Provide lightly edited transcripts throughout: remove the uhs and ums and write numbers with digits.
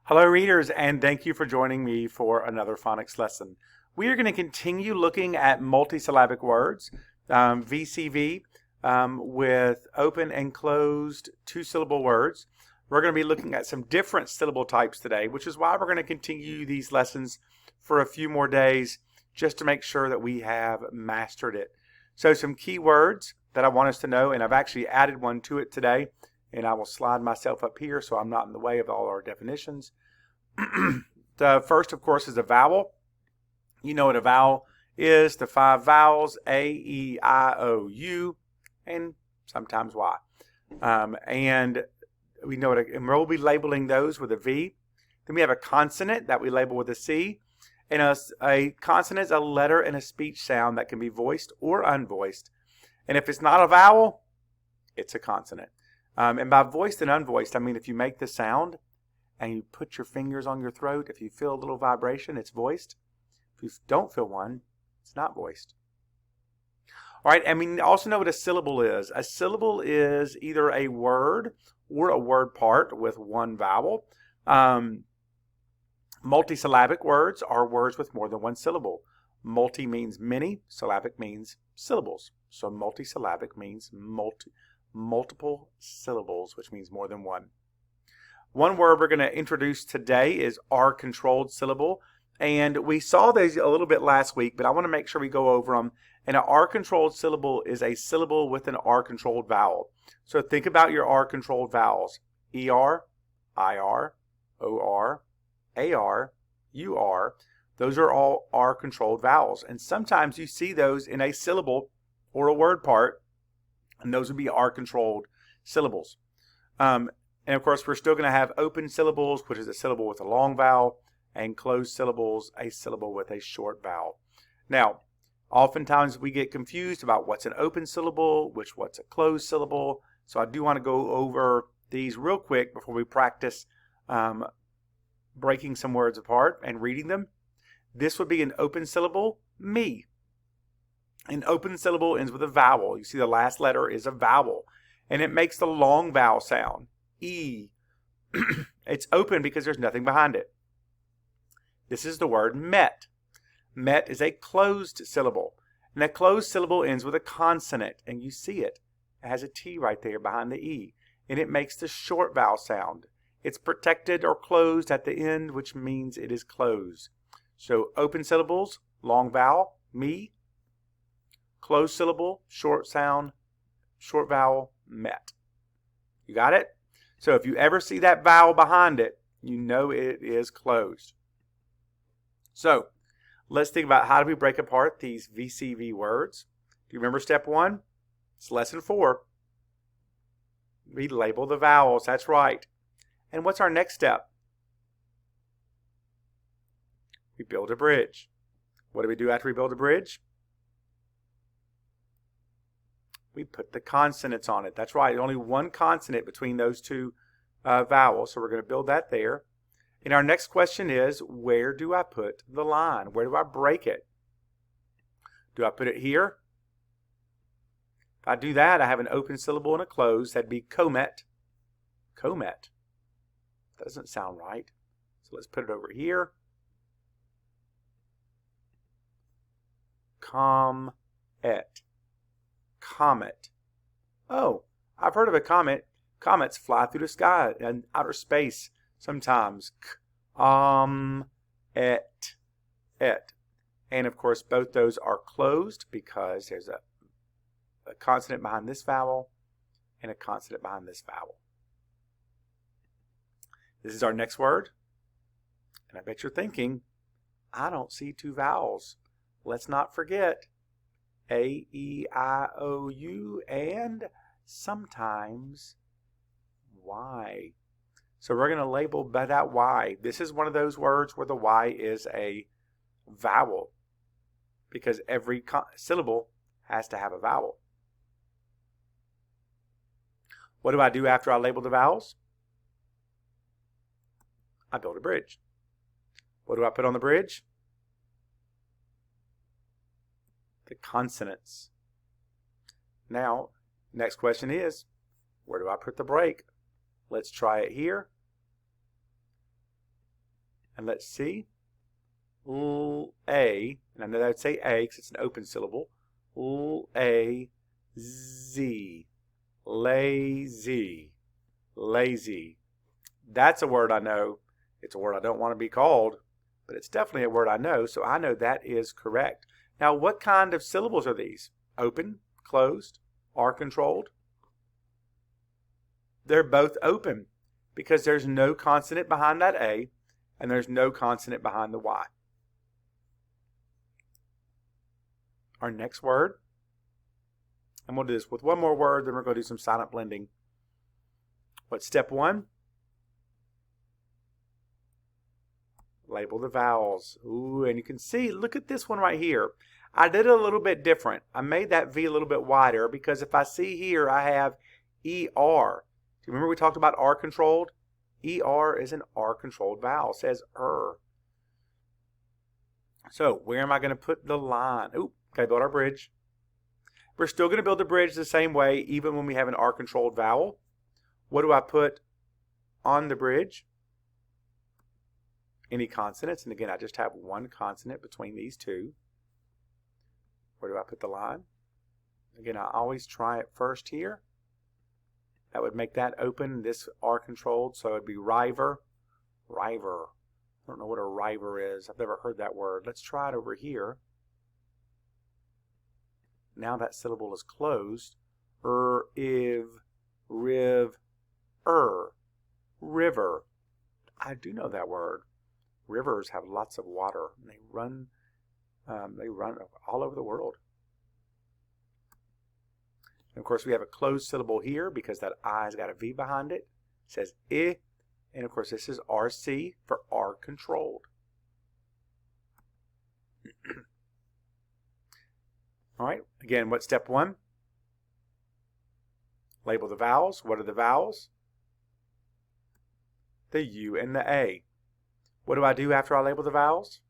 Hello readers, and thank you for joining me for another phonics lesson. We are going to continue looking at multisyllabic words, VCV, with open and closed two-syllable words. We're going to be looking at some different syllable types today, which is why we're going to continue these lessons for a few more days just to make sure that we have mastered it. So some key words that I want us to know, and I've actually added one to it today, and I will slide myself up here so I'm not in the way of all our definitions. The first, of course, is a vowel. You know what a vowel is, the 5 vowels, A, E, I, O, U, and sometimes Y. And we know and we'll be labeling those with a V. Then we have a consonant that we label with a C. And a consonant is a letter in a speech sound that can be voiced or unvoiced. And if it's not a vowel, it's a consonant. And by voiced and unvoiced, I mean if you make the sound and you put your fingers on your throat, if you feel a little vibration, it's voiced. If you don't feel one, it's not voiced. All right, and we also know what a syllable is. A syllable is either a word or a word part with one vowel. Multisyllabic words are words with more than one syllable. Multi means many, syllabic means syllables. So multisyllabic means multiple syllables, which means more than one. One word we're going to introduce today is R-controlled syllable. And we saw these a little bit last week, but I want to make sure we go over them. And an R-controlled syllable is a syllable with an R-controlled vowel. So think about your R-controlled vowels. ER, IR, OR, AR, UR. Those are all R-controlled vowels. And sometimes you see those in a syllable or a word part, and those would be R-controlled syllables. And of course, we're still going to have open syllables, which is a syllable with a long vowel, and closed syllables, a syllable with a short vowel. Now, oftentimes we get confused about what's an open syllable, what's a closed syllable. So I do want to go over these real quick before we practice breaking some words apart and reading them. This would be an open syllable, me. An open syllable ends with a vowel. You see the last letter is a vowel, and it makes the long vowel sound. E. It's open because there's nothing behind it. This is the word met. Met is a closed syllable. And a closed syllable ends with a consonant, and you see it. It has a T right there behind the E, and it makes the short vowel sound. It's protected or closed at the end, which means it is closed. So open syllables, long vowel, me. Closed syllable, short sound, short vowel, met. You got it? So if you ever see that vowel behind it, you know it is closed. So let's think about how do we break apart these VCV words. Do you remember step 1? It's lesson 4. We label the vowels. That's right. And what's our next step? We build a bridge. What do we do after we build a bridge? We put the consonants on it. That's right. Only one consonant between those two vowels. So we're going to build that there. And our next question is, where do I put the line? Where do I break it? Do I put it here? If I do that, I have an open syllable and a closed. That'd be comet. Comet. That doesn't sound right. So let's put it over here. Comet. Comet. Oh, I've heard of a comet. Comets fly through the sky and outer space sometimes. Et. And of course, both those are closed because there's a consonant behind this vowel and a consonant behind this vowel. This is our next word. And I bet you're thinking, I don't see two vowels. Let's not forget A, E, I, O, U, and sometimes Y. So we're going to label by that Y. This is one of those words where the Y is a vowel because every syllable has to have a vowel. What do I do after I label the vowels? I build a bridge. What do I put on the bridge? The consonants. Now, next question is, where do I put the break? Let's try it here. And let's see. A, and I know that would say A because it's an open syllable. A, Z. Lazy. Lazy. That's a word I know. It's a word I don't want to be called, but it's definitely a word I know, so I know that is correct. Now, what kind of syllables are these? Open, closed, are controlled? They're both open because there's no consonant behind that A and there's no consonant behind the Y. Our next word, and we'll do this with one more word, then we're going to do some silent blending. What's step one? Label the vowels. Ooh, and you can see, look at this one right here. I did it a little bit different. I made that V a little bit wider because if I see here, I have ER. Do you remember we talked about R controlled? ER is an R controlled vowel. It says So where am I going to put the line? Ooh, okay, build our bridge. We're still going to build the bridge the same way even when we have an R controlled vowel. What do I put on the bridge? Any consonants, and again I just have one consonant between these two. Where do I put the line? Again, I always try it first here. That would make that open, this R controlled, so it'd be river. River. I don't know what a river is. I've never heard that word. Let's try it over here. Now that syllable is closed. Iv, riv, river. I do know that word. Rivers have lots of water, and they run all over the world. And of course, we have a closed syllable here because that I's got a V behind it. It says I, and of course, this is RC for R controlled. All right, again, what's step one? Label the vowels. What are the vowels? The U and the A. What do I do after I label the vowels?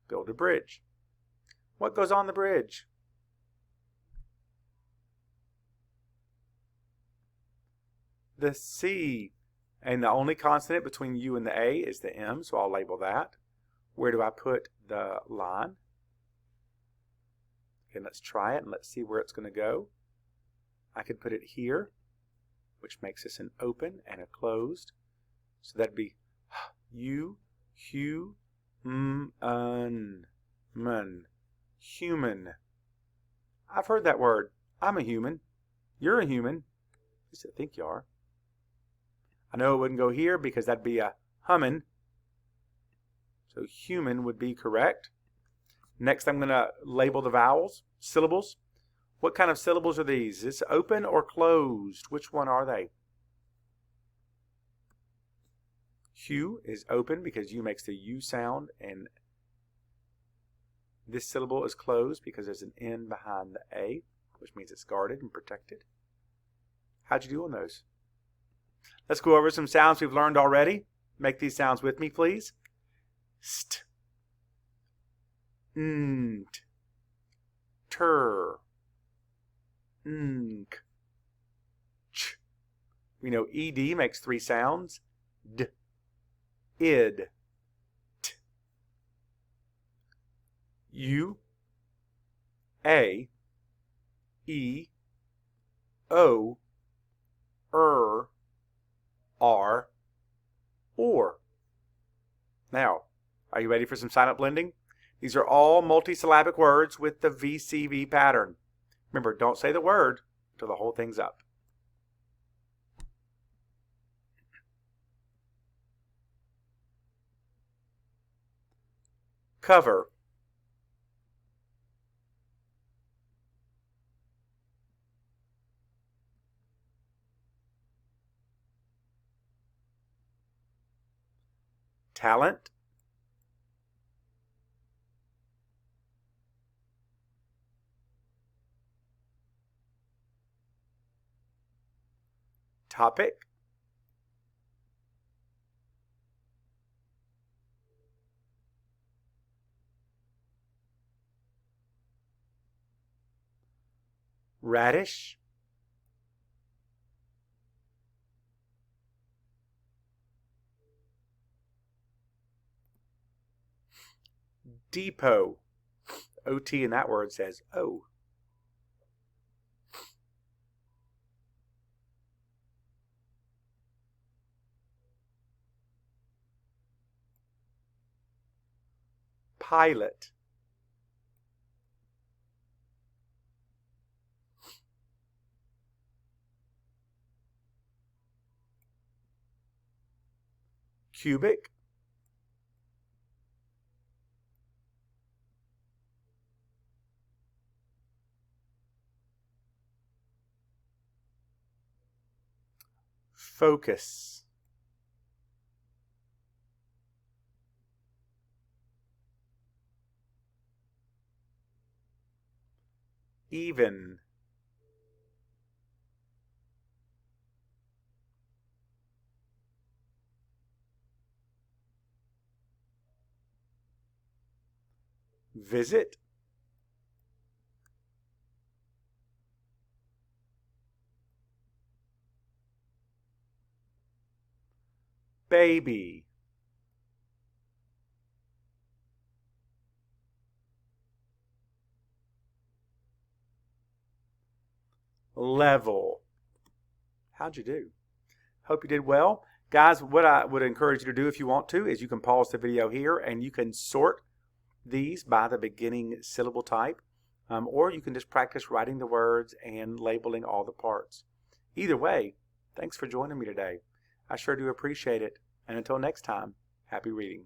Build a bridge. What goes on the bridge? The C. And the only consonant between U and the A is the M, so I'll label that. Where do I put the line? Okay, let's try it and let's see where it's going to go. I could put it here, which makes this an open and a closed. So that'd be U, Hu, mun, human. I've heard that word. I'm a human. You're a human. At least I think you are. I know it wouldn't go here because that'd be a hummin. So human would be correct. Next, I'm going to label the vowels, syllables. What kind of syllables are these? Is this open or closed? Which one are they? Hu is open because U makes the U sound, and this syllable is closed because there's an N behind the A, which means it's guarded and protected. How'd you do on those? Let's go over some sounds we've learned already. Make these sounds with me, please. St, nt, ter, nk, ch. We know ED makes three sounds. D, id, t. U, A, E, O, R, or. Now, are you ready for some silent blending? These are all multisyllabic words with the VCV pattern. Remember, don't say the word until the whole thing's up. Cover. Talent. Topic. Radish. Depot. OT in that word says O. Pilot. Cubic. Focus. Even. Visit. Baby. Level. How'd you do? Hope you did well. Guys, what I would encourage you to do if you want to is you can pause the video here and you can sort these by the beginning syllable type, or you can just practice writing the words and labeling all the parts. Either way, thanks for joining me today. I sure do appreciate it. And until next time, happy reading.